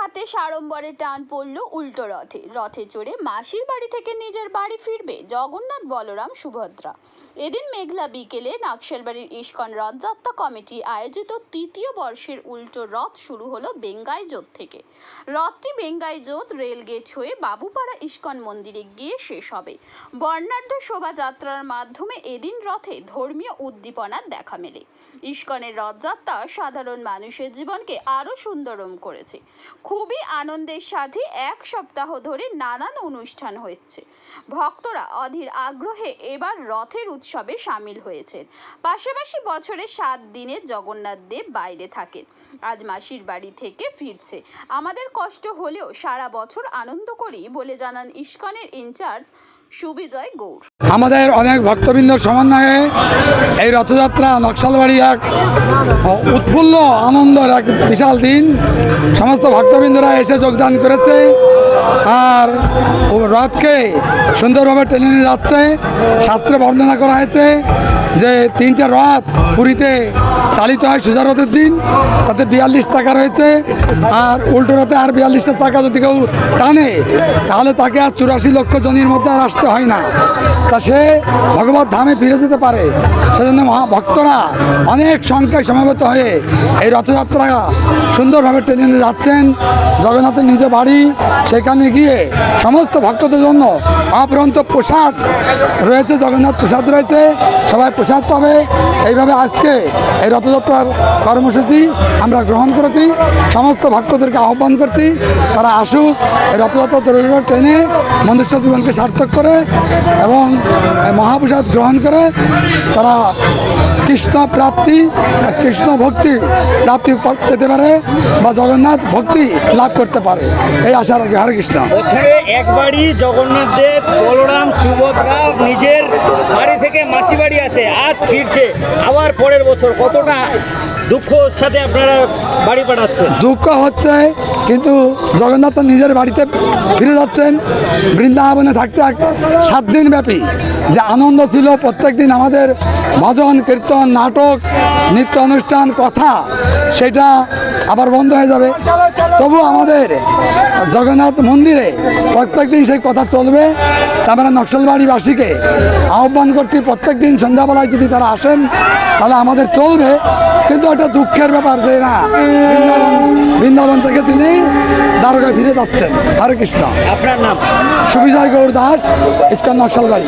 হাতে সাড়ম্বরে টান পড়ল উল্টো রথে। রথে চড়ে মাসির বাড়ি থেকে নিজের বাড়ি ফিরবে জগন্নাথ, বলরাম, সুভদ্রা। এদিন মেঘলা বিকেলে নাকশালবাড়ির ইস্কন রথযাত্রা কমিটি আয়োজিত তৃতীয় বর্ষের উল্টো রথ শুরু হলো বেঙ্গাইজোত থেকে। রথটি বেঙ্গাইজোত রেলগেট হয়ে বাবুপাড়া ইস্কন মন্দিরে গিয়ে শেষ হবে। বর্ণাঢ্য শোভাযাত্রার মাধ্যমে এদিন রথে ধর্মীয় উদ্দীপনার দেখা মেলে। ইস্কনের রথযাত্রা সাধারণ মানুষের জীবনকে আরও সুন্দরম করেছে। খুবই আনন্দের সাথে এক সপ্তাহ ধরে নানান অনুষ্ঠান হয়েছে। ভক্তরা অধীর আগ্রহে এবার রথের উৎসবে সামিল হয়েছেন। পাশাপাশি বছরে 7 দিনে জগন্নাথ দেব বাইরে থাকেন, আজ মাসির বাড়ি থেকে ফিরছে। আমাদের কষ্ট হলেও সারা বছর আনন্দ করি বলে জানান ইস্কনের ইনচার্জ সুবিজয় গৌড়। আমাদের অনেক ভক্তবৃন্দর সমন্বয়ে এই রথযাত্রা নকশালবাড়ি এক উৎফুল্ল আনন্দের এক বিশাল দিন। সমস্ত ভক্তবৃন্দরা এসে যোগদান করেছে আর রথকে সুন্দরভাবে টেনে নিয়ে যাচ্ছে। শাস্ত্রে বর্ণনা করা হয়েছে যে 3টে রথ পুরীতে চালিত হয় সোজা রথের দিন, তাতে 42 চাকা রয়েছে, আর উল্টো রথে আর 42টা চাকা যদি কেউ টানে তাহলে তাকে আর 84 লক্ষ জনের মধ্যে আর আসতে হয় না, তা সে ভগবত ধামে ফিরে যেতে পারে। সেজন্য ভক্তরা অনেক সংখ্যায় সমবেত হয়ে এই রথযাত্রা সুন্দরভাবে টেনে নিয়ে যাচ্ছেন জগন্নাথের নিজ বাড়ি। সেখানে গিয়ে সমস্ত ভক্তদের জন্য অপরন্ত প্রসাদ রয়েছে, জগন্নাথ প্রসাদ রয়েছে, সবাই প্রসাদ পাবে। এইভাবে আজকে এই রথযাত্রার কর্মসূচি আমরা গ্রহণ করেছি। সমস্ত ভক্তদেরকে আহ্বান করছি তারা আসুক, এই রথযাত্রা দড়িটা টেনে মনুষ্য জীবনকে সার্থক করে এবং মহাপ্রসাদ গ্রহণ করে তারা কৃষ্ণ প্রাপ্তি, কৃষ্ণ ভক্তি প্রাপ্তি পেতে পারে বা জগন্নাথ ভক্তি লাভ করতে পারে, এই আশা রাখি। হরে কৃষ্ণ। বছরে একবারই জগন্নাথ দেব, বলরাম, সুভদ্রা নিজের বাড়ি থেকে মাসি বাড়ি আসে, আজ ফিরছে আবার পরের বছর। কতটা দুঃখর সাথে আপনারা বাড়ি পাঠাচ্ছেন? দুঃখ হচ্ছে, কিন্তু জগন্নাথ নিজের বাড়িতে ফিরে যাচ্ছেন। বৃন্দাবনে থাকতে 7 দিন ব্যাপী যে আনন্দ ছিল, প্রত্যেক দিন আমাদের ভজন কীর্তন, নাটক, নৃত্য অনুষ্ঠান, কথা, সেটা আবার বন্ধ হয়ে যাবে। তবু আমাদের জগন্নাথ মন্দিরে প্রত্যেক দিন সেই কথা চলবে। আমরা নকশালবাড়িবাসীকে আহ্বান করছি প্রত্যেক দিন সন্ধ্যাবেলায় যদি তারা আসেন তাহলে আমাদের চলবে। কিন্তু একটা দুঃখের ব্যাপার যে না, বৃন্দাবন থেকে তিনি দ্বারকায় ফিরে যাচ্ছেন। হরে কৃষ্ণ। আপনার নাম? সুবিজয় গৌড় দাস, ইস্কন নকশালবাড়ি।